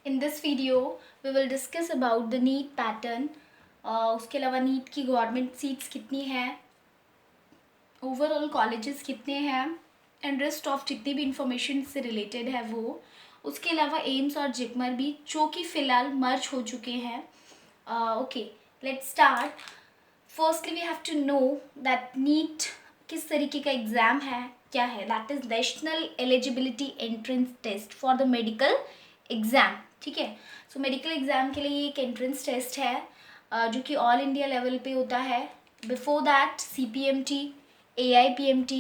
In this video, we will discuss about the NEET pattern. उसके अलावा NEET की government seats कितनी हैं, ओवरऑल कॉलेजेस कितने हैं एंड रेस्ट ऑफ जितनी भी इंफॉर्मेशन से रिलेटेड है वो. उसके अलावा एम्स और जिपमर भी जो कि फ़िलहाल मर्ज हो चुके हैं. Okay, let's start. Firstly we have to know that NEET किस तरीके का एग्ज़ाम है, क्या है. That is national eligibility entrance test for the medical exam. ठीक है. सो मेडिकल एग्ज़ाम के लिए ये एक एंट्रेंस टेस्ट है जो कि ऑल इंडिया लेवल पे होता है. Before that CPMT, AIPMT,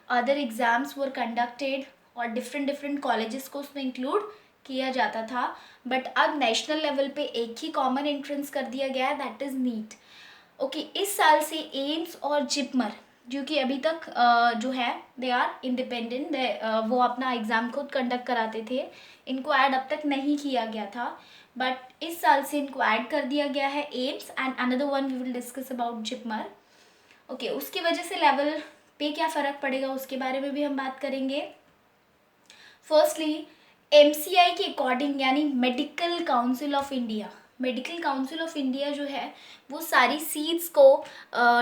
other exams were conducted और डिफरेंट कॉलेजेस को उसमें इंक्लूड किया जाता था. बट अब नेशनल लेवल पे एक ही कॉमन एंट्रेंस कर दिया गया है, दैट इज़ नीट. ओके, इस साल से एम्स और जिपमर जो कि अभी तक जो है दे आर इंडिपेंडेंट, वो अपना एग्ज़ाम खुद कंडक्ट कराते थे. इनको ऐड अब तक नहीं किया गया था, बट इस साल से इनको ऐड कर दिया गया है AIIMS and another one we will discuss about JIPMER. Okay, उसकी वजह से लेवल पे क्या फ़र्क पड़ेगा उसके बारे में भी हम बात करेंगे. फर्स्टली MCI के अकॉर्डिंग, यानी medical council of India, medical council of India जो है वो सारी सीट्स को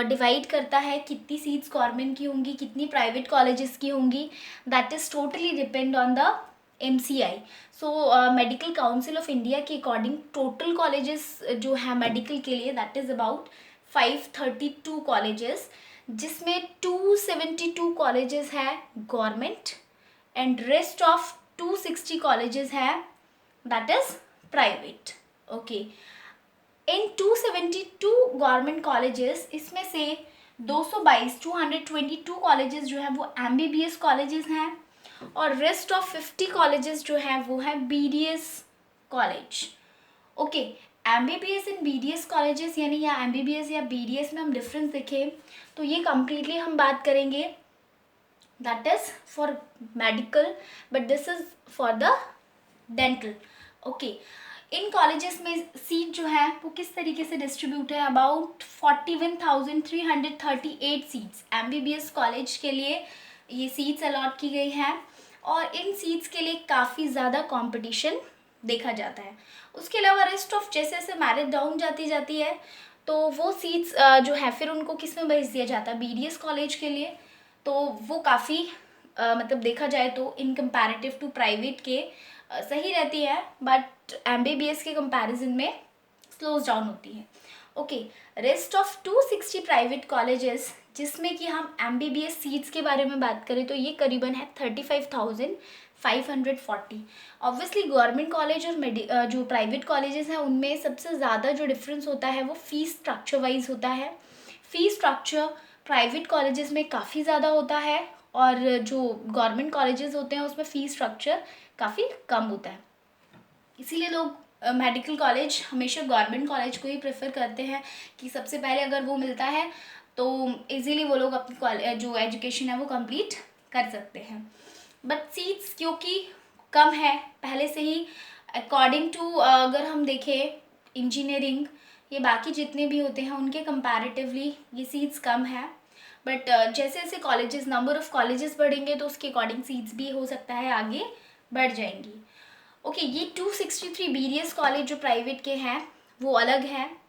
डिवाइड करता है. कितनी सीट्स गवर्नमेंट की होंगी, कितनी प्राइवेट कॉलेजेस की होंगी, that is totally depend on the MCI. So medical council of India के अकॉर्डिंग टोटल कॉलेजेस जो है मेडिकल के लिए दैट इज़ अबाउट 532 कॉलेजेस, जिसमें 272 कॉलेजेस है government and rest of 260 colleges है that is private. Okay, in 272 government colleges इसमें से 222 कॉलेजेस जो है वो MBBS कॉलेजेस हैं और रेस्ट ऑफ 50 कॉलेजेस जो हैं वो है BDS college. Okay, MBBS and BDS colleges, यानी या MBBS या BDS में हम डिफरेंस देखें तो ये कम्प्लीटली हम बात करेंगे that is for medical, but this is for the dental. Okay, in colleges में सीट जो है वो किस तरीके से डिस्ट्रीब्यूट है. अबाउट 41,338 सीट्स MBBS कॉलेज के लिए ये सीट्स अलॉट की गई हैं और इन सीट्स के लिए काफ़ी ज़्यादा कंपटीशन देखा जाता है. उसके अलावा रेस्ट ऑफ जैसे जैसे मेरिट डाउन जाती है तो वो सीट्स जो है फिर उनको किस में भेज दिया जाता है, BDS कॉलेज के लिए. तो वो काफ़ी मतलब देखा जाए तो इन कंपैरेटिव टू प्राइवेट के सही रहती है, बट MBBS के कंपैरिजन में स्लोज डाउन होती है. Okay, rest of 260 private colleges जिसमें कि हम MBBS सीट्स के बारे में बात करें तो ये करीबन है 35,540. ऑब्वियसली गवर्नमेंट कॉलेज और जो प्राइवेट कॉलेजेस हैं उनमें सबसे ज़्यादा जो डिफरेंस होता है वो फीस स्ट्रक्चर वाइज होता है. फीस स्ट्रक्चर प्राइवेट कॉलेजेस में काफ़ी ज़्यादा होता है और जो गवर्नमेंट कॉलेजेस होते हैं उसमें फ़ीस स्ट्रक्चर काफ़ी कम होता है. इसीलिए लोग मेडिकल कॉलेज हमेशा गवर्नमेंट कॉलेज को ही प्रेफर करते हैं कि सबसे पहले अगर वो मिलता है तो इजीली वो लोग अपनी जो एजुकेशन है वो कंप्लीट कर सकते हैं. बट सीट्स क्योंकि कम है पहले से ही, अकॉर्डिंग टू अगर हम देखें इंजीनियरिंग, ये बाकी जितने भी होते हैं उनके कंपैरेटिवली ये सीट्स कम है. बट जैसे जैसे कॉलेजेस, नंबर ऑफ़ कॉलेजेस बढ़ेंगे तो उसके अकॉर्डिंग सीट्स भी हो सकता है आगे बढ़ जाएंगी. ओके, ये 263 BDS कॉलेज जो प्राइवेट के हैं वो अलग हैं,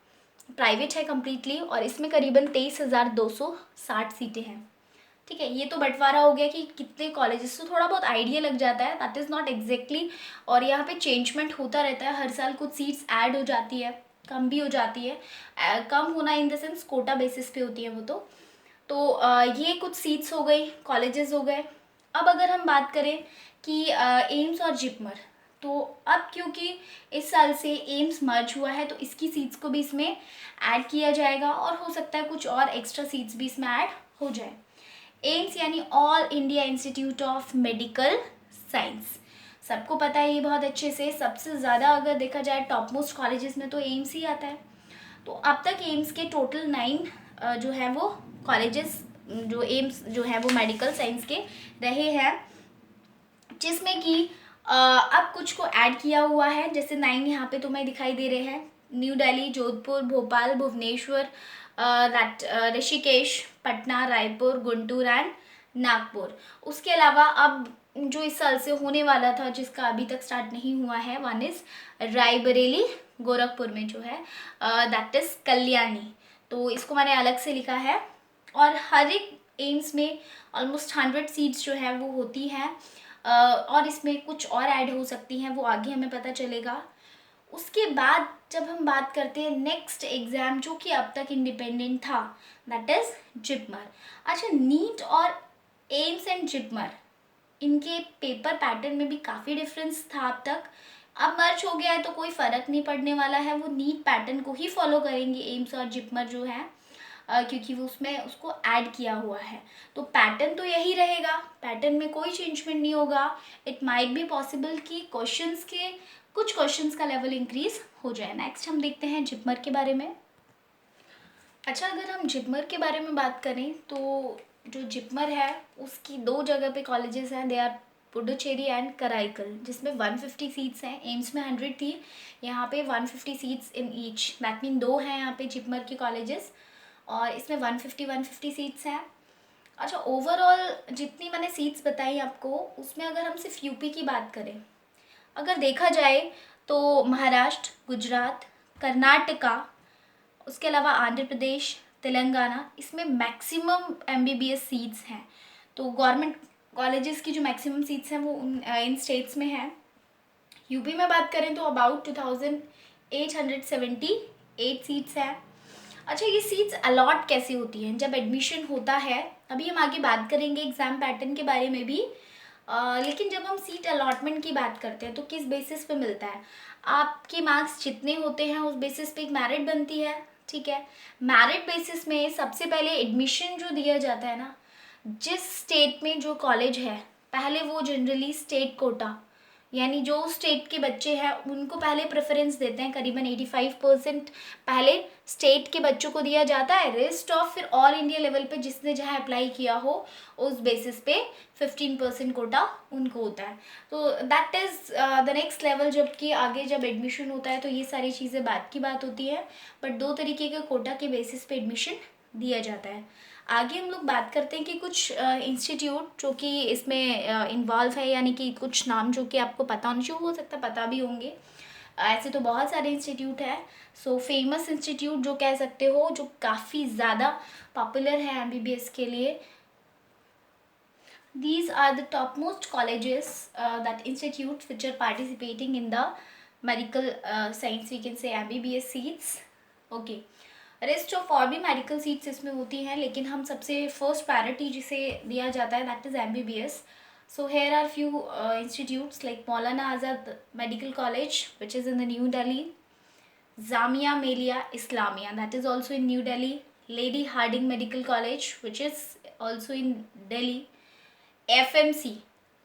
प्राइवेट है कम्प्लीटली और इसमें करीबन 23,260 सीटें हैं. ठीक है, ये तो बंटवारा हो गया कि कितने कॉलेजेस, तो थोड़ा बहुत आइडिया लग जाता है, दैट इज़ नॉट एग्जैक्टली. और यहाँ पे चेंजमेंट होता रहता है हर साल, कुछ सीट्स ऐड हो जाती है, कम भी हो जाती है. कम होना in the sense quota basis पे होती है वो तो ये कुछ सीट्स हो गई, कॉलेजेस हो गए. अब अगर हम बात करें कि एम्स और जिपमर, तो अब क्योंकि इस साल से एम्स मर्ज हुआ है तो इसकी सीट्स को भी इसमें ऐड किया जाएगा और हो सकता है कुछ और एक्स्ट्रा सीट्स भी इसमें ऐड हो जाए. एम्स यानी all India institute of medical science, सबको पता है ये बहुत अच्छे से. सबसे ज़्यादा अगर देखा जाए टॉप मोस्ट कॉलेजेस में तो एम्स ही आता है. तो अब तक एम्स के टोटल 9 जो है वो कॉलेजेस जो एम्स जो है वो मेडिकल साइंस के रहे हैं, जिसमें कि अब कुछ को ऐड किया हुआ है. जैसे 9 यहाँ पे तुम्हें दिखाई दे रहे हैं: न्यू दिल्ली, जोधपुर, भोपाल, भुवनेश्वर, ऋषिकेश, पटना, रायपुर, गुंटूर एंड नागपुर. उसके अलावा अब जो इस साल से होने वाला था, जिसका अभी तक स्टार्ट नहीं हुआ है, वन इज़ रायबरेली गोरखपुर में जो है, दैट इज़ कल्याणी। तो इसको मैंने अलग से लिखा है। और हर एक एम्स में ऑलमोस्ट 100 सीट्स जो है वो होती हैं, और इसमें कुछ और ऐड हो सकती हैं, वो आगे हमें पता चलेगा। उसके बाद जब हम बात करते हैं नेक्स्ट एग्ज़ाम जो कि अब तक इंडिपेंडेंट था, दैट इज़ जिपमर। अच्छा, नीट और एम्स एंड जिपमर, इनके पेपर पैटर्न में भी काफ़ी डिफरेंस था अब तक। अब मर्ज हो गया है तो कोई फ़र्क नहीं पड़ने वाला है, वो नीट पैटर्न को ही फॉलो करेंगे एम्स और जिपमर जो है, क्योंकि वो उसमें उसको ऐड किया हुआ है। तो पैटर्न तो यही रहेगा, पैटर्न में कोई चेंजमेंट नहीं होगा। इट माइट बी पॉसिबल कि कुछ क्वेश्चंस का लेवल इंक्रीज हो जाए। नेक्स्ट हम देखते हैं जिपमर के बारे में। अच्छा, अगर हम जिपमर के बारे में बात करें तो जो जिपमर है उसकी 2 जगह पे कॉलेजेस हैं, they are Puducherry and Karaikal, जिसमें 150 सीट्स हैं। एम्स में 100 थी, यहाँ पे 150 seats in each, that mean 2 हैं यहाँ पे जिपमर के कॉलेजेस, और इसमें 150 सीट्स हैं। अच्छा, ओवरऑल जितनी मैंने सीट्स बताई आपको, उसमें अगर हम सिर्फ यूपी की बात करें, अगर देखा जाए तो महाराष्ट्र, गुजरात, कर्नाटका, उसके अलावा आंध्र प्रदेश, तेलंगाना, इसमें मैक्सिमम एमबीबीएस सीट्स हैं। तो गवर्नमेंट कॉलेजेस की जो मैक्सिमम सीट्स हैं वो इन स्टेट्स में हैं। यूपी में बात करें तो अबाउट 2878 सीट्स हैं। अच्छा, ये सीट्स अलॉट कैसे होती हैं जब एडमिशन होता है, अभी हम आगे बात करेंगे एग्ज़ाम पैटर्न के बारे में भी। लेकिन जब हम सीट अलॉटमेंट की बात करते हैं तो किस बेसिस पे मिलता है, आपके मार्क्स जितने होते हैं उस बेसिस पे एक मेरिट बनती है, ठीक है। मेरिट बेसिस में सबसे पहले एडमिशन जो दिया जाता है ना, जिस स्टेट में जो कॉलेज है, पहले वो जनरली स्टेट कोटा, यानी जो स्टेट के बच्चे हैं उनको पहले प्रेफरेंस देते हैं, करीबन 85% पहले स्टेट के बच्चों को दिया जाता है। रेस्ट ऑफ फिर ऑल इंडिया लेवल पे जिसने जहाँ अप्लाई किया हो उस बेसिस पे 15% कोटा उनको होता है। तो that is the next level. जबकि आगे जब एडमिशन होता है तो ये सारी चीज़ें बात की बात होती है, बट 2 तरीके के कोटा के बेसिस पे एडमिशन दिया जाता है। आगे हम लोग बात करते हैं कि कुछ इंस्टीट्यूट जो कि इसमें इन्वॉल्व है, यानी कि कुछ नाम जो कि आपको पता होना चाहिए, हो सकता है पता भी होंगे। ऐसे तो बहुत सारे इंस्टीट्यूट हैं। सो फेमस इंस्टीट्यूट जो कह सकते हो, जो काफ़ी ज़्यादा पॉपुलर है एमबीबीएस के लिए, these are the topmost colleges, that institutes which are participating in the medical science, we can say MBBS seats. Okay, rest of और भी मेडिकल सीट्स इसमें होती हैं, लेकिन हम सबसे फर्स्ट प्रायोरिटी जिसे दिया जाता है that is MBBS. So here are few institutes like Maulana Azad medical college which is in the new Delhi, Jamia Millia Islamia that is also in new Delhi, lady Hardinge medical college which is also in Delhi, FMC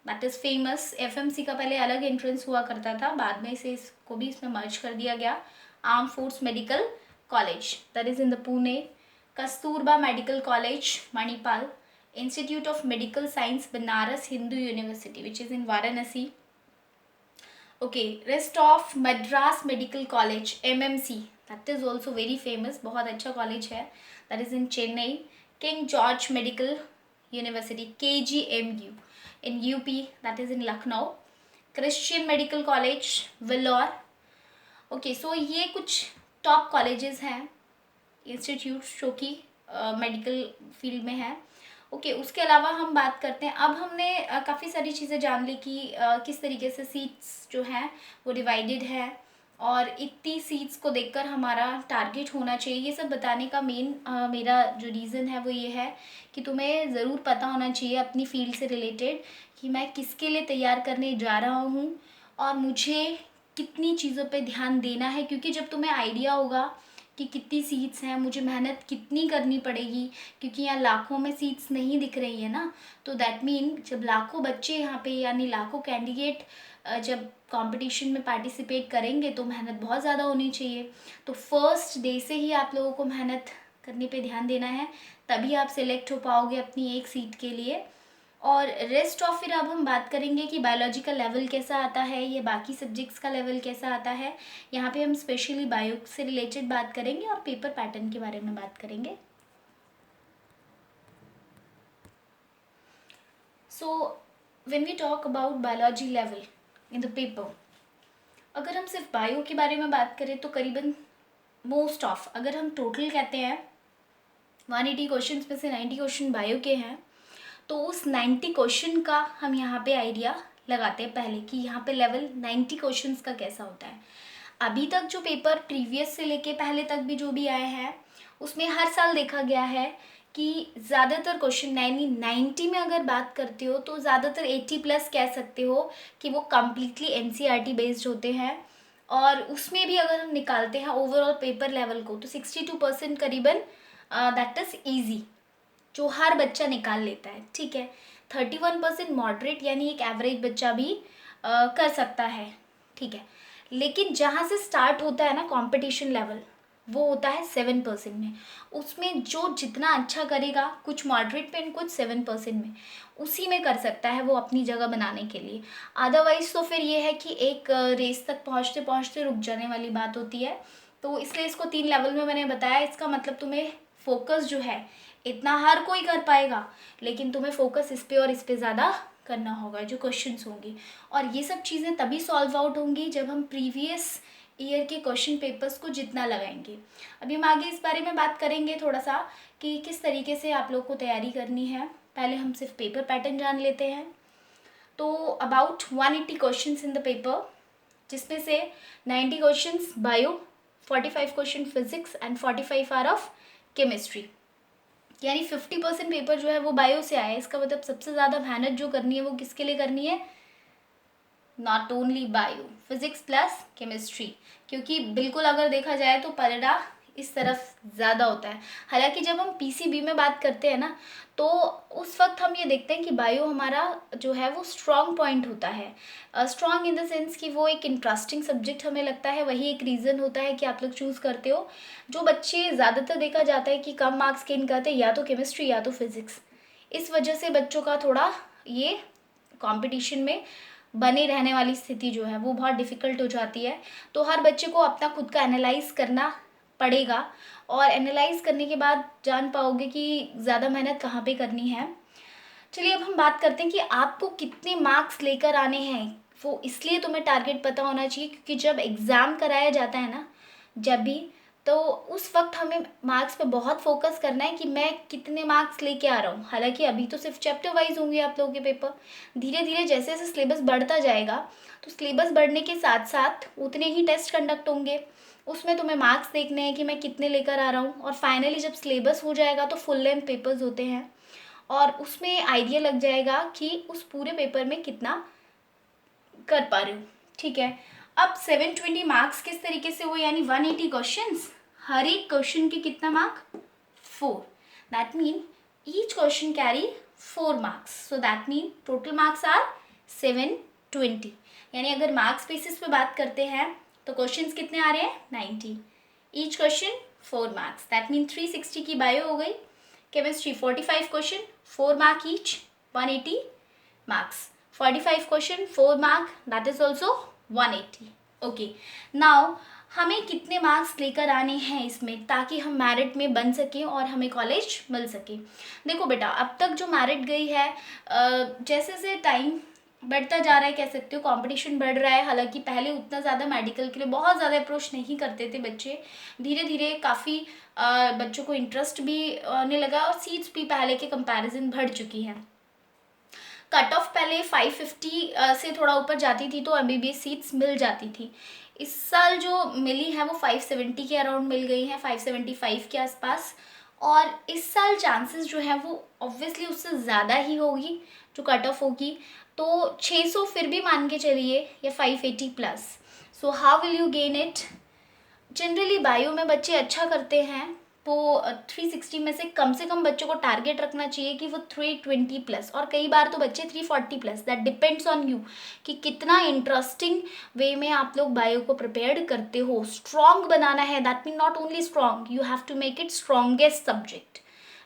that is famous. FMC का पहले अलग entrance हुआ करता था, बाद में इसे इसको भी इसमें मर्ज कर दिया गया. Armed force medical college that is in the Pune, Kasturba medical college Manipal, institute of medical science Banaras Hindu university which is in Varanasi. Okay, rest of Madras medical college MMC that is also very famous, बहुत अच्छा कॉलेज है, that is in Chennai. King George medical university KGMU in UP that is in Lucknow, Christian medical college Vellore. Okay, so ये कुछ top colleges हैं, institutes जो कि medical field में है. ओके, उसके अलावा हम बात करते हैं, अब हमने काफ़ी सारी चीज़ें जान ली कि किस तरीके से सीट्स जो हैं वो डिवाइडेड है, और इतनी सीट्स को देखकर हमारा टारगेट होना चाहिए. ये सब बताने का मेन मेरा जो रीज़न है वो ये है कि तुम्हें ज़रूर पता होना चाहिए अपनी फील्ड से रिलेटेड कि मैं किसके लिए तैयार करने जा रहा हूँ और मुझे कितनी चीज़ों पे ध्यान देना है. क्योंकि जब तुम्हें आइडिया होगा कि कितनी सीट्स हैं, मुझे मेहनत कितनी करनी पड़ेगी, क्योंकि यहाँ लाखों में सीट्स नहीं दिख रही है ना, तो दैट मीन जब लाखों बच्चे यहाँ पे यानी लाखों कैंडिडेट जब कंपटीशन में पार्टिसिपेट करेंगे तो मेहनत बहुत ज़्यादा होनी चाहिए. तो फर्स्ट डे से ही आप लोगों को मेहनत करने पे ध्यान देना है, तभी आप सिलेक्ट हो पाओगे अपनी एक सीट के लिए. और रेस्ट ऑफ फिर अब हम बात करेंगे कि बायोलॉजी का लेवल कैसा आता है, ये बाकी सब्जेक्ट्स का लेवल कैसा आता है. यहाँ पे हम स्पेशली बायो से रिलेटेड बात करेंगे और पेपर पैटर्न के बारे में बात करेंगे. So when we talk about biology level in the paper, अगर हम सिर्फ बायो के बारे में बात करें तो करीबन मोस्ट ऑफ, अगर हम टोटल कहते हैं 180 क्वेश्चन में से 90 क्वेश्चन बायो के हैं, तो उस 90 क्वेश्चन का हम यहाँ पे आइडिया लगाते हैं पहले कि यहाँ पे लेवल 90 क्वेश्चंस का कैसा होता है। अभी तक जो पेपर प्रीवियस से लेके पहले तक भी जो भी आए हैं उसमें हर साल देखा गया है कि ज़्यादातर क्वेश्चन 90 में अगर बात करते हो तो ज़्यादातर 80 प्लस कह सकते हो कि वो कम्प्लीटली एनसीईआरटी बेस्ड होते हैं। और उसमें भी अगर हम निकालते हैं ओवरऑल पेपर लेवल को तो 62% करीबन दैट इज़ ईजी, जो हर बच्चा निकाल लेता है, ठीक है। 31% मॉडरेट यानी एक एवरेज बच्चा भी कर सकता है, ठीक है। लेकिन जहाँ से स्टार्ट होता है ना कंपटीशन लेवल, वो होता है 7% में। उसमें जो जितना अच्छा करेगा, कुछ मॉडरेट में कुछ 7% में, उसी में कर सकता है वो अपनी जगह बनाने के लिए। अदरवाइज तो फिर ये है कि एक रेस तक पहुँचते पहुँचते रुक जाने वाली बात होती है। तो इसलिए इसको 3 लेवल में मैंने बताया। इसका मतलब तुम्हें फोकस जो है, इतना हर कोई कर पाएगा, लेकिन तुम्हें फोकस इस पे और इस पे ज़्यादा करना होगा जो क्वेश्चंस होंगी। और ये सब चीज़ें तभी सॉल्व आउट होंगी जब हम प्रीवियस ईयर के क्वेश्चन पेपर्स को जितना लगाएंगे। अभी हम आगे इस बारे में बात करेंगे थोड़ा सा कि किस तरीके से आप लोग को तैयारी करनी है। पहले हम सिर्फ पेपर पैटर्न जान लेते हैं। तो about 180 questions in the paper, जिसमें से 90 questions bio, 45 question physics and 45 are of chemistry, यानी 50% पेपर जो है वो बायो से आया है। इसका मतलब सबसे ज़्यादा मेहनत जो करनी है वो किसके लिए करनी है? Not only bio, physics plus chemistry, क्योंकि बिल्कुल अगर देखा जाए तो पलड़ा इस तरफ ज़्यादा होता है। हालांकि जब हम पीसीबी में बात करते हैं ना, तो उस वक्त हम ये देखते हैं कि बायो हमारा जो है वो स्ट्रॉन्ग पॉइंट होता है। स्ट्रॉन्ग इन द सेंस कि वो एक इंटरेस्टिंग सब्जेक्ट हमें लगता है, वही एक रीज़न होता है कि आप लोग चूज़ करते हो। जो बच्चे ज़्यादातर देखा जाता है कि कम मार्क्स गेन करते हैं या तो केमिस्ट्री या तो फिज़िक्स, इस वजह से बच्चों का थोड़ा ये कंपटीशन में बने रहने वाली स्थिति जो है वो बहुत डिफ़िकल्ट हो जाती है। तो हर बच्चे को अपना खुद का एनालाइज करना पड़ेगा, और एनालाइज करने के बाद जान पाओगे कि ज़्यादा मेहनत कहाँ पे करनी है। चलिए अब हम बात करते हैं कि आपको कितने मार्क्स लेकर आने हैं। वो इसलिए तुम्हें टारगेट पता होना चाहिए क्योंकि जब एग्ज़ाम कराया जाता है ना, जब भी, तो उस वक्त हमें मार्क्स पे बहुत फोकस करना है कि मैं कितने मार्क्स लेके आ रहा हूँ। हालांकि अभी तो सिर्फ चैप्टर वाइज होंगे आप लोगों के पेपर, धीरे धीरे जैसे जैसे सिलेबस बढ़ता जाएगा तो सिलेबस बढ़ने के साथ साथ उतने ही टेस्ट कंडक्ट होंगे। उसमें तुम्हें मार्क्स देखने हैं कि मैं कितने लेकर आ रहा हूँ, और फाइनली जब सिलेबस हो जाएगा तो फुल लेंथ पेपर्स होते हैं और उसमें आइडिया लग जाएगा कि उस पूरे पेपर में कितना कर पा रहे हो, ठीक है। अब 720 मार्क्स किस तरीके से हुए, यानी 180 क्वेश्चंस, हर एक क्वेश्चन के कितना mark? 4। That mean each question carry 4 marks, so that mean total marks are 720। यानी अगर मार्क्स बेसिस पे बात करते हैं तो क्वेश्चंस कितने आ रहे हैं? 90। Each question 4 marks, that mean 360 की बायो हो गई। Chemistry 45 question, 4 mark each, 180 marks. 45 question 4 mark, that is also 180। Okay, now हमें कितने मार्क्स लेकर आने हैं इसमें ताकि हम मेरिट में बन सकें और हमें कॉलेज मिल सके। देखो बेटा, अब तक जो मेरिट गई है, जैसे जैसे टाइम बढ़ता जा रहा है, कह सकते हो कंपटीशन बढ़ रहा है। हालांकि पहले उतना ज़्यादा मेडिकल के लिए बहुत ज़्यादा अप्रोच नहीं करते थे बच्चे, धीरे धीरे काफ़ी बच्चों को इंटरेस्ट भी आने लगा और सीट्स भी पहले के कंपैरिजन बढ़ चुकी हैं। कट ऑफ पहले 550 से थोड़ा ऊपर जाती थी तो एमबीबीएस सीट्स मिल जाती थी। इस साल जो मिली है वो 570 के अराउंड मिल गई हैं, 575 के आसपास। और इस साल चांसेस जो है वो ऑब्वियसली उससे ज़्यादा ही होगी जो कट ऑफ होगी, तो 600 फिर भी मान के चलिए, या 580 plus. So how will you gain it? Generally bio में बच्चे अच्छा करते हैं तो 360 में से कम बच्चों को टारगेट रखना चाहिए कि वो 320 प्लस, और कई बार तो बच्चे 340 plus. That depends on you कि कितना इंटरेस्टिंग वे में आप लोग बायो को प्रिपेयर्ड करते हो। स्ट्रॉन्ग बनाना है, that mean not only strong, you have to make it strongest subject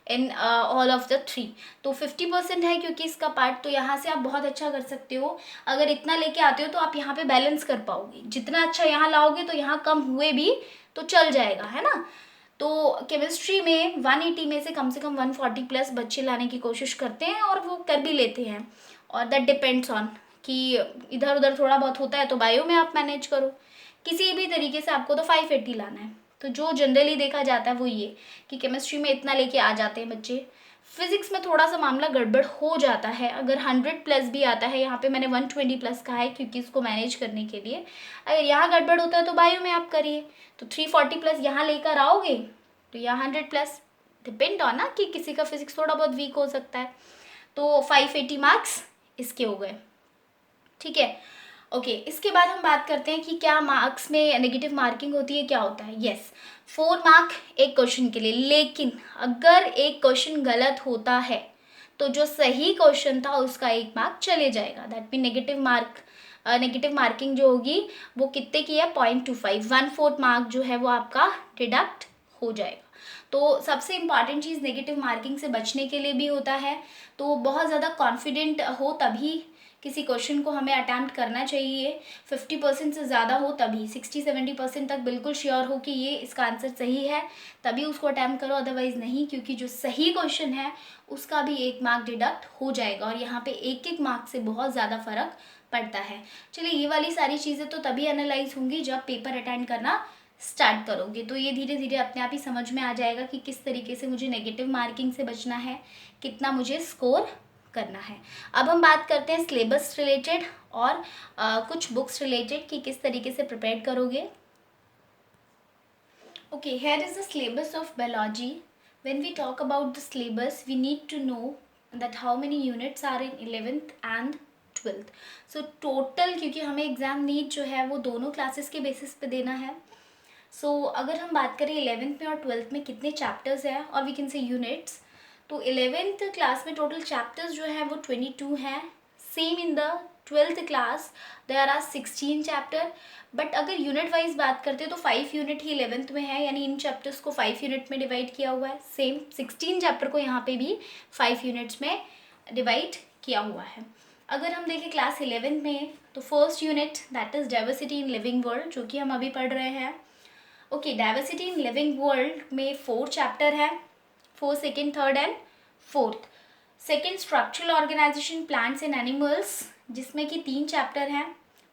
in all of the 3। तो 50% है क्योंकि इसका पार्ट, तो यहाँ से आप बहुत अच्छा कर सकते हो। अगर इतना लेके आते हो तो आप यहाँ पे बैलेंस कर पाओगे। जितना अच्छा यहाँ लाओगे तो यहाँ कम हुए भी तो चल जाएगा, है ना। तो केमिस्ट्री में 180 में से कम 140 प्लस बच्चे लाने की कोशिश करते हैं और वो कर भी लेते हैं। और दैट डिपेंड्स ऑन कि इधर उधर थोड़ा बहुत होता है तो बायो में आप मैनेज करो, किसी भी तरीके से आपको तो 580 लाना है। तो जो जनरली देखा जाता है वो ये कि केमिस्ट्री में इतना लेके आ जाते हैं बच्चे। फिजिक्स में थोड़ा सा मामला गड़बड़ हो जाता है, अगर 100 प्लस भी आता है, यहाँ पे मैंने 120 प्लस कहा है क्योंकि इसको मैनेज करने के लिए, अगर यहाँ गड़बड़ होता है तो बायो में आप करिए, तो 340 प्लस यहाँ लेकर आओगे तो यहाँ 100 प्लस, डिपेंड ऑन ना कि किसी का फिजिक्स थोड़ा बहुत वीक हो सकता है। तो 580 मार्क्स इसके हो गए, ठीक है। ओके, इसके बाद हम बात करते हैं कि क्या मार्क्स में नेगेटिव मार्किंग होती है, क्या होता है। यस, 4 मार्क एक क्वेश्चन के लिए, लेकिन अगर एक क्वेश्चन गलत होता है तो जो सही क्वेश्चन था उसका 1 मार्क चले जाएगा। दैट मीन नेगेटिव मार्किंग जो होगी वो कितने की है, 0.25, 1/4 मार्क जो है वो आपका डिडक्ट हो जाएगा। तो सबसे इम्पॉर्टेंट चीज़ नेगेटिव मार्किंग से बचने के लिए भी होता है, तो बहुत ज़्यादा कॉन्फिडेंट हो तभी किसी क्वेश्चन को हमें अटैम्प्ट करना चाहिए। 50% से ज़्यादा हो तभी, 60-70% तक बिल्कुल श्योर हो कि ये इसका आंसर सही है तभी उसको अटैम्प्ट करो, अदरवाइज़ नहीं, क्योंकि जो सही क्वेश्चन है उसका भी 1 मार्क डिडक्ट हो जाएगा और यहाँ पे 1-1 मार्क से बहुत ज़्यादा फर्क पड़ता है। चलिए, ये वाली सारी चीज़ें तो तभी एनालाइज होंगी जब पेपर अटेंड करना स्टार्ट करोगे, तो ये धीरे धीरे अपने आप ही समझ में आ जाएगा कि किस तरीके से मुझे नेगेटिव मार्किंग से बचना है, कितना मुझे स्कोर करना है। अब हम बात करते हैं सिलेबस रिलेटेड और कुछ बुक्स रिलेटेड कि किस तरीके से प्रिपेयर करोगे। Okay, here is the syllabus of biology. When we talk about the syllabus we need to know that how many units are in 11th and 12th। So total, क्योंकि हमें exam NEET जो है वो दोनों classes के basis पे देना है। सो अगर हम बात करें 11th में और 12th में कितने चैप्टर्स हैं, और वी कैन से यूनिट्स, तो 11th क्लास में टोटल चैप्टर्स जो है वो 22 हैं। Same in the 12th class there are 16 chapter, but अगर यूनिट वाइज बात करते हैं तो 5 यूनिट ही 11th में है, यानी इन चैप्टर्स को 5 यूनिट में डिवाइड किया हुआ है। सेम 16 चैप्टर को यहाँ पे भी 5 यूनिट्स में डिवाइड किया हुआ है। अगर हम देखें क्लास 11 में तो first unit that is diversity in living world, जो कि हम अभी पढ़ रहे हैं। Okay, diversity in living world में 4 चैप्टर है, 4, second, third and fourth. Second structural organisation plants and animals, जिसमें कि 3 चैप्टर हैं,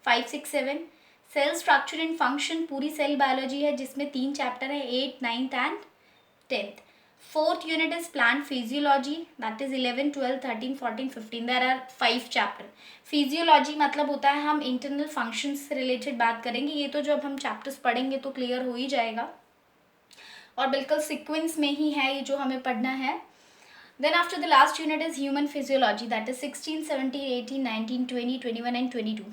5, 6, 7। सेल स्ट्रक्चर एंड फंक्शन, पूरी सेल बायोलॉजी है जिसमें 3 चैप्टर हैं, 8, 9th and 10th। Fourth unit is plant physiology, that is 11, 12, 13, 14, 15, there are 5 chapter. Physiology मतलब होता है हम इंटरनल फंक्शंस से रिलेटेड बात करेंगे, ये तो जब हम चैप्टर्स पढ़ेंगे तो क्लियर हो ही जाएगा और बिल्कुल सीक्वेंस में ही है ये जो हमें पढ़ना है। Then after the last unit is human physiology, that is 16, 17, 18, 19, 20, 21 and 22.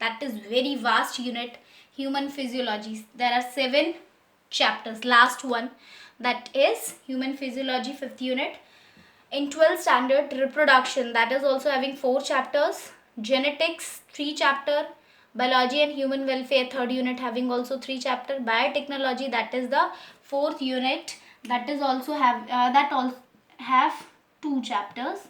That is very vast unit, human physiology. There are 7 chapters. Last one, that is human physiology, 5th unit. In 12th standard, reproduction, that is also having 4 chapters. Genetics, 3 chapter. Biology and human welfare, 3rd unit, having also 3 chapter. Biotechnology, that is the 4th unit, that is also have 2 chapters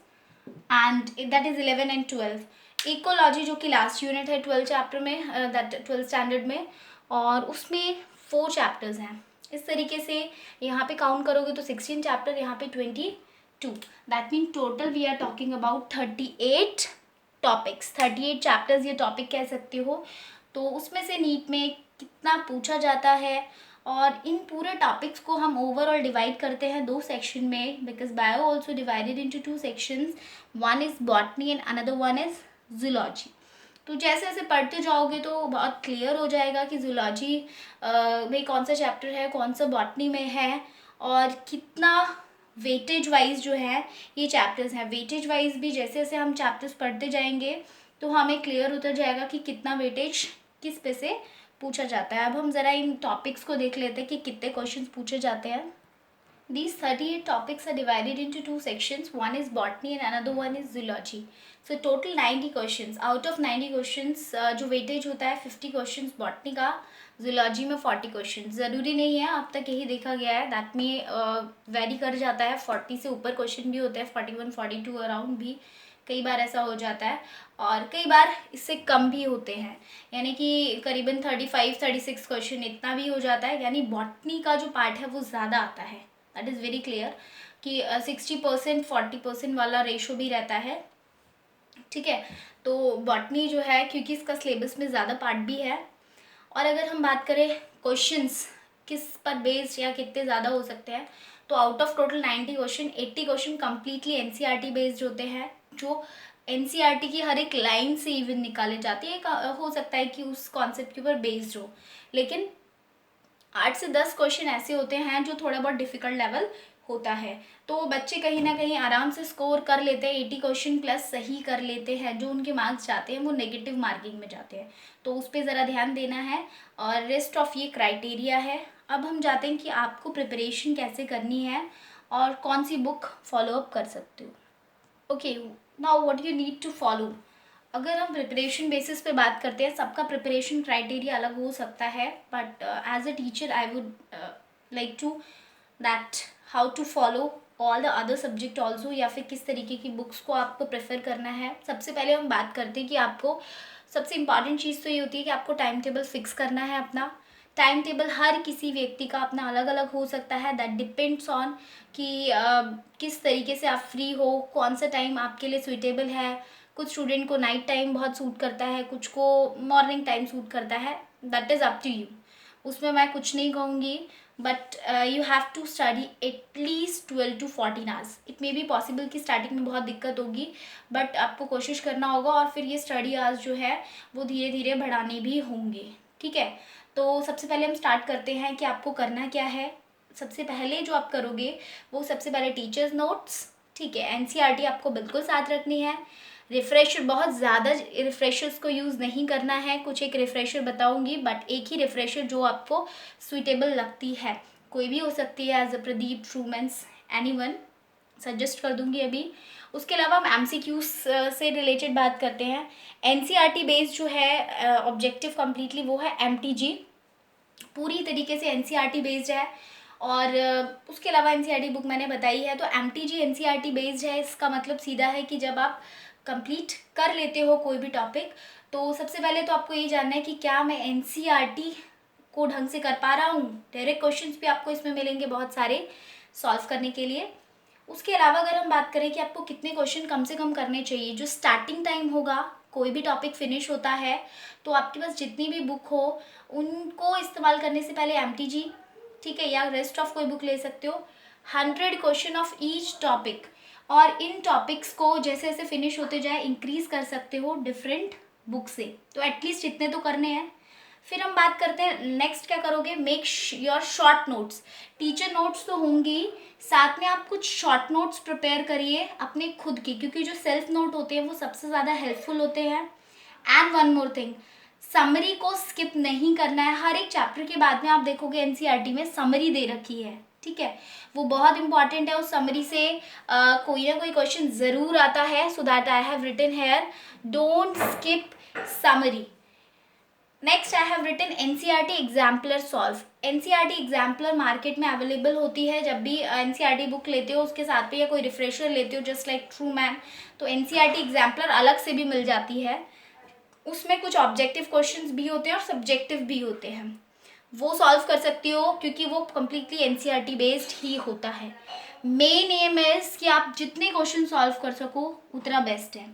and that is 11 and 12. Ecology जो कि last unit है 12 chapter में, that 12 standard में, और उसमें 4 chapters हैं। इस तरीके से यहाँ पे काउंट करोगे तो 16 चैप्टर, यहाँ पे 22। That mean total we are talking about 38 topics, 38 chapters ये टॉपिक कह सकते हो। तो उसमें से नीट में कितना पूछा जाता है, और इन पूरे टॉपिक्स को हम ओवरऑल डिवाइड करते हैं 2 सेक्शन में, because bio also divided into 2 sections, one is botany and another one is zoology. तो जैसे जैसे पढ़ते जाओगे तो बहुत क्लियर हो जाएगा कि जूलॉजी में कौन सा चैप्टर है, कौन सा बॉटनी में है, और कितना वेटेज वाइज जो है ये चैप्टर्स हैं। वेटेज वाइज भी जैसे जैसे हम चैप्टर्स पढ़ते जाएंगे तो हमें क्लियर होता जाएगा कि कितना वेटेज किस पे से पूछा जाता है। अब हम ज़रा इन टॉपिक्स को देख लेते हैं कि कितने क्वेश्चंस पूछे जाते हैं। These 38 topics are divided into 2 sections. One is botany and another one is zoology. So total 90 questions. Out of 90 questions जो weightage होता है 50 questions botany का, zoology में 40 questions. ज़रूरी नहीं है, अब तक यही देखा गया है, that में vary कर जाता है, 40 से ऊपर question भी होते हैं, 41, 42 अराउंड भी कई बार ऐसा हो जाता है, और कई बार इससे कम भी होते हैं, यानी कि करीबन 35, 36 क्वेश्चन इतना भी हो जाता है। यानी बॉटनी का जो पार्ट है वो ज़्यादा आता है, दैट इज़ वेरी क्लियर कि 60% 40% वाला रेशो भी रहता है ठीक है। तो बॉटनी जो है, क्योंकि इसका सिलेबस में ज़्यादा पार्ट भी है, और अगर हम बात करें क्वेश्चंस किस पर बेस्ड या कितने ज़्यादा हो सकते हैं, तो out of total 90 question 80 question completely NCERT based होते हैं, जो एनसीईआरटी की हर एक लाइन से इवन निकाले जाते हैं। हो सकता है कि उस कॉन्सेप्ट के ऊपर बेस्ड हो, लेकिन 8 से 10 क्वेश्चन ऐसे होते हैं जो थोड़ा बहुत डिफिकल्ट लेवल होता है। तो बच्चे कहीं ना कहीं आराम से स्कोर कर लेते हैं, 80 क्वेश्चन प्लस सही कर लेते हैं, जो उनके मार्क्स जाते हैं वो नेगेटिव मार्किंग में जाते हैं, तो उस पर ज़रा ध्यान देना है। और रेस्ट ऑफ ये क्राइटेरिया है। अब हम जाते हैं कि आपको प्रिपरेशन कैसे करनी है और कौन सी बुक फॉलोअप कर सकते हो। Okay, now what you need to follow. अगर हम प्रिपरेशन बेसिस पे बात करते हैं, सबका प्रिपरेशन क्राइटेरिया अलग हो सकता है, but as a teacher I would like to that how to follow all the other subject also, या फिर किस तरीके की बुक्स को आपको प्रेफर करना है। सबसे पहले हम बात करते हैं कि आपको सबसे इम्पॉर्टेंट चीज़ तो ये होती है कि आपको टाइम टेबल फिक्स करना है अपना। टाइम टेबल हर किसी व्यक्ति का अपना अलग अलग हो सकता है, दैट डिपेंड्स ऑन कि किस तरीके से आप फ्री हो, कौन सा टाइम आपके लिए सुइटेबल है। कुछ स्टूडेंट को नाइट टाइम बहुत सूट करता है, कुछ को मॉर्निंग टाइम सूट करता है, that is up to you, उसमें मैं कुछ नहीं कहूँगी। But you have to study at least 12 to 14 hours. It may be possible कि स्टार्टिंग में बहुत दिक्कत होगी, बट आपको कोशिश करना होगा, और फिर ये स्टडी आवर्स जो है वो धीरे धीरे बढ़ाने भी होंगे। ठीक है, तो सबसे पहले हम स्टार्ट करते हैं कि आपको करना क्या है। सबसे पहले जो आप करोगे वो सबसे पहले टीचर्स नोट्स, ठीक है, एनसीईआरटी आपको बिल्कुल साथ रखनी है। रिफ़्रेशर, बहुत ज़्यादा रिफ़्रेशर्स को यूज़ नहीं करना है, कुछ एक रिफ़्रेशर बताऊंगी, बट एक ही रिफ़्रेशर जो आपको सुइटेबल लगती है, कोई भी हो सकती है, as a Pradeep, Trueman's, anyone, suggest कर दूंगी अभी। उसके अलावा हम एमसीक्यूज से रिलेटेड बात करते हैं। एनसीईआरटी बेस्ड जो है ऑब्जेक्टिव कम्प्लीटली वो है एमटीजी, पूरी तरीके से एनसीईआरटी बेस्ड है। और उसके अलावा एनसीईआरटी बुक मैंने बताई है, तो एमटीजी एनसीईआरटी बेस्ड है। इसका मतलब सीधा है कि जब आप कंप्लीट कर लेते हो कोई भी टॉपिक, तो सबसे पहले तो आपको ये जानना है कि क्या मैं एनसीईआरटी को ढंग से कर पा रहा हूँ। डायरेक्ट क्वेश्चंस भी आपको इसमें मिलेंगे बहुत सारे सॉल्व करने के लिए। उसके अलावा अगर हम बात करें कि आपको कितने क्वेश्चन कम से कम करने चाहिए, जो स्टार्टिंग टाइम होगा, कोई भी टॉपिक फिनिश होता है तो आपके पास जितनी भी बुक हो उनको इस्तेमाल करने से पहले एमटीजी, ठीक है, या रेस्ट ऑफ कोई बुक ले सकते हो, 100 क्वेश्चन ऑफ ईच टॉपिक। और इन टॉपिक्स को जैसे जैसे फिनिश होते जाए इंक्रीज कर सकते हो डिफरेंट बुक से, तो एटलीस्ट इतने तो करने हैं। फिर हम बात करते हैं नेक्स्ट क्या करोगे, make your short notes. Teacher notes तो होंगी, साथ में आप कुछ शॉर्ट नोट्स प्रिपेयर करिए अपने खुद की, क्योंकि जो सेल्फ नोट होते हैं वो सबसे ज़्यादा हेल्पफुल होते हैं। And one more thing, summary को स्किप नहीं करना है। हर एक चैप्टर के बाद में आप देखोगे एनसीईआरटी में समरी दे रखी है, ठीक है, वो बहुत इंपॉर्टेंट है। उस समरी से कोई ना कोई क्वेश्चन ज़रूर आता है, so that I have written here, don't skip summary. Next I have written NCERT exemplar solve. NCERT exemplar market में अवेलेबल होती है, जब भी एनसीईआरटी बुक लेते हो उसके साथ पे या कोई रिफ्रेशर लेते हो जस्ट लाइक ट्रू मैन, तो एनसीईआरटी एग्जाम्पलर अलग से भी मिल जाती है। उसमें कुछ ऑब्जेक्टिव क्वेश्चंस भी होते हैं और सब्जेक्टिव भी होते हैं, वो सॉल्व कर सकती हो क्योंकि वो कम्प्लीटली एनसीईआरटी बेस्ड ही होता है। मेन एम इज कि आप जितने क्वेश्चन सॉल्व कर सको उतना बेस्ट है।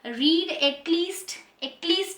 रीड एटलीस्ट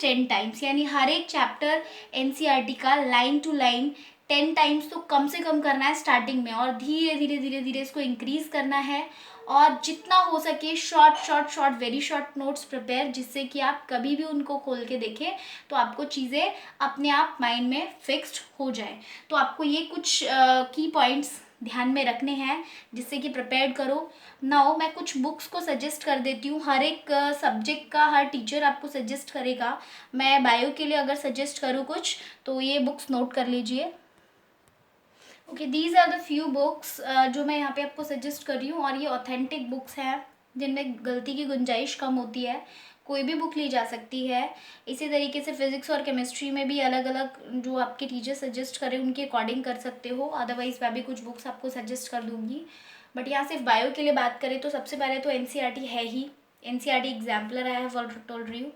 10 टाइम्स, यानी हर एक चैप्टर एनसीईआरटी का लाइन टू लाइन 10 टाइम्स तो कम से कम करना है स्टार्टिंग में, और धीरे धीरे धीरे धीरे इसको इंक्रीज करना है। और जितना हो सके short very short notes prepare, जिससे कि आप कभी भी उनको खोल के देखें तो आपको चीज़ें अपने आप माइंड में फिक्स्ड हो जाए। तो आपको ये कुछ की पॉइंट्स ध्यान में रखने हैं जिससे कि प्रिपेयर करो। नाउ मैं कुछ बुक्स को सजेस्ट कर देती हूँ, हर एक सब्जेक्ट का हर टीचर आपको सजेस्ट करेगा। मैं बायो के लिए अगर सजेस्ट करूँ कुछ, तो ये बुक्स नोट कर लीजिए। Okay, these are the few books जो मैं यहाँ पे आपको सजेस्ट कर रही हूँ, और ये ऑथेंटिक बुक्स हैं जिनमें गलती की गुंजाइश कम होती है, कोई भी बुक ली जा सकती है। इसी तरीके से फिजिक्स और केमिस्ट्री में भी अलग अलग जो आपके टीचर सजेस्ट करें उनके अकॉर्डिंग कर सकते हो, अदरवाइज मैं भी कुछ बुक्स आपको सजेस्ट कर दूँगी। बट यहाँ सिर्फ बायो के लिए बात करें तो सबसे पहले तो एनसीईआरटी है ही, NCERT exemplar I have already told you.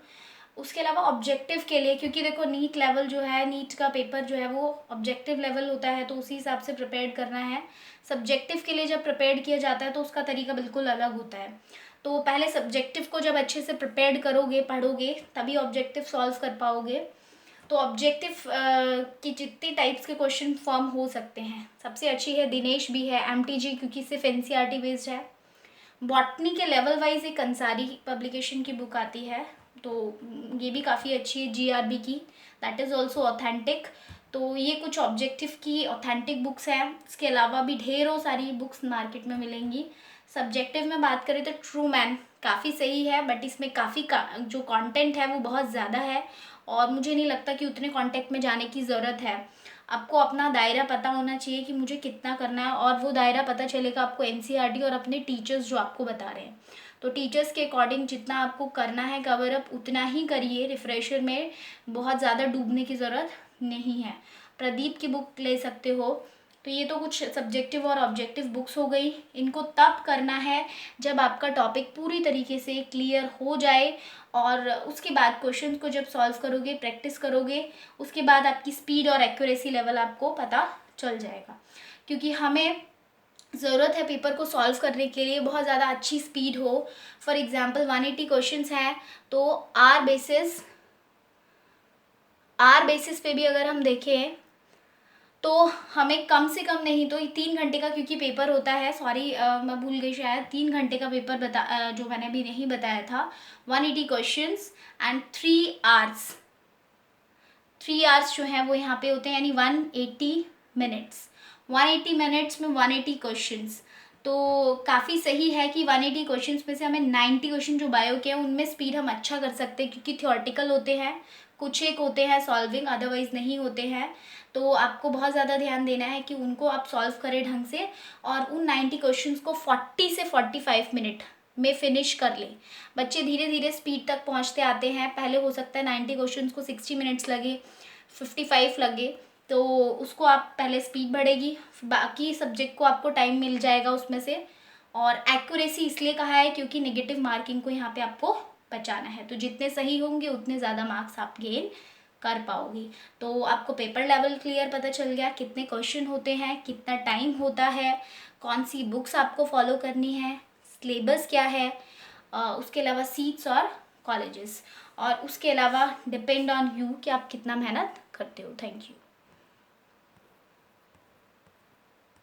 उसके अलावा ऑब्जेक्टिव के लिए, क्योंकि देखो नीट लेवल जो है, नीट का पेपर जो है वो ऑब्जेक्टिव लेवल होता है, तो उसी हिसाब से प्रिपेयर करना है। सब्जेक्टिव के लिए जब प्रिपेयर किया जाता है तो उसका तरीका बिल्कुल अलग होता है। तो पहले सब्जेक्टिव को जब अच्छे से प्रिपेयर करोगे, पढ़ोगे, तभी ऑब्जेक्टिव सॉल्व कर पाओगे। तो ऑब्जेक्टिव की जितनी टाइप्स के क्वेश्चन फॉर्म हो सकते हैं, सबसे अच्छी है दिनेश भी है, एमटीजी क्योंकि सिर्फ एनसीईआरटी बेस्ड है। बॉटनी के लेवल वाइज एक अंसारी पब्लिकेशन की बुक आती है, तो ये भी काफ़ी अच्छी है, जीआरबी की, दैट इज़ ऑल्सो ऑथेंटिक। तो ये कुछ ऑब्जेक्टिव की ऑथेंटिक बुक्स हैं। इसके अलावा भी ढेरों सारी बुक्स मार्केट में मिलेंगी। सब्जेक्टिव में बात करें तो ट्रू मैन काफ़ी सही है, बट इसमें काफ़ी जो कंटेंट है वो बहुत ज़्यादा है, और मुझे नहीं लगता कि उतने कॉन्टेक्ट में जाने की ज़रूरत है। आपको अपना दायरा पता होना चाहिए कि मुझे कितना करना है, और वो दायरा पता चलेगा आपको एनसीईआरटी और अपने टीचर्स जो आपको बता रहे हैं। तो टीचर्स के अकॉर्डिंग जितना आपको करना है कवर अप, उतना ही करिए। रिफ्रेशर में बहुत ज़्यादा डूबने की ज़रूरत नहीं है। प्रदीप की बुक ले सकते हो। तो ये तो कुछ सब्जेक्टिव और ऑब्जेक्टिव बुक्स हो गई। इनको तब करना है जब आपका टॉपिक पूरी तरीके से क्लियर हो जाए, और उसके बाद क्वेश्चन को जब सॉल्व करोगे, प्रैक्टिस करोगे, उसके बाद आपकी स्पीड और एक्यूरेसी लेवल आपको पता चल जाएगा। क्योंकि हमें ज़रूरत है पेपर को सॉल्व करने के लिए बहुत ज़्यादा अच्छी स्पीड हो। फॉर एग्जांपल 180 क्वेश्चंस हैं, तो आर बेसिस पे भी अगर हम देखें तो हमें कम से कम नहीं तो 3 घंटे का, क्योंकि पेपर होता है, सॉरी मैं भूल गई, शायद 3 घंटे का पेपर जो मैंने अभी नहीं बताया था। 180 क्वेश्चंस एंड 3 आवर्स। 3 आवर्स जो हैं वो यहाँ पे होते हैं, यानी 180 मिनट्स। 180 मिनट्स में 180 क्वेश्चंस, तो काफ़ी सही है कि 180 क्वेश्चंस में से हमें 90 क्वेश्चन जो बायो के हैं उनमें स्पीड हम अच्छा कर सकते हैं, क्योंकि थियोरटिकल होते हैं, कुछ एक होते हैं सॉल्विंग, अदरवाइज नहीं होते हैं। तो आपको बहुत ज़्यादा ध्यान देना है कि उनको आप सॉल्व करें ढंग से, और उन 90 क्वेश्चंस को 40 से 45 मिनट में फिनिश कर लें। बच्चे धीरे धीरे स्पीड तक पहुंचते आते हैं। पहले हो सकता है 90 क्वेश्चंस को 60 मिनट्स लगे, 55 लगे, तो उसको आप पहले स्पीड बढ़ेगी, बाकी सब्जेक्ट को आपको टाइम मिल जाएगा उसमें से। और एक्यूरेसी इसलिए कहा है क्योंकि नेगेटिव मार्किंग को यहाँ पे आपको बचाना है, तो जितने सही होंगे उतने ज़्यादा मार्क्स आप गेन कर पाओगी। तो आपको पेपर लेवल क्लियर पता चल गया, कितने क्वेश्चन होते हैं, कितना टाइम होता है, कौन सी बुक्स आपको फॉलो करनी है, सिलेबस क्या है, उसके अलावा सीट्स और कॉलेजेस, और उसके अलावा डिपेंड ऑन यू कि आप कितना मेहनत करते हो। Thank you.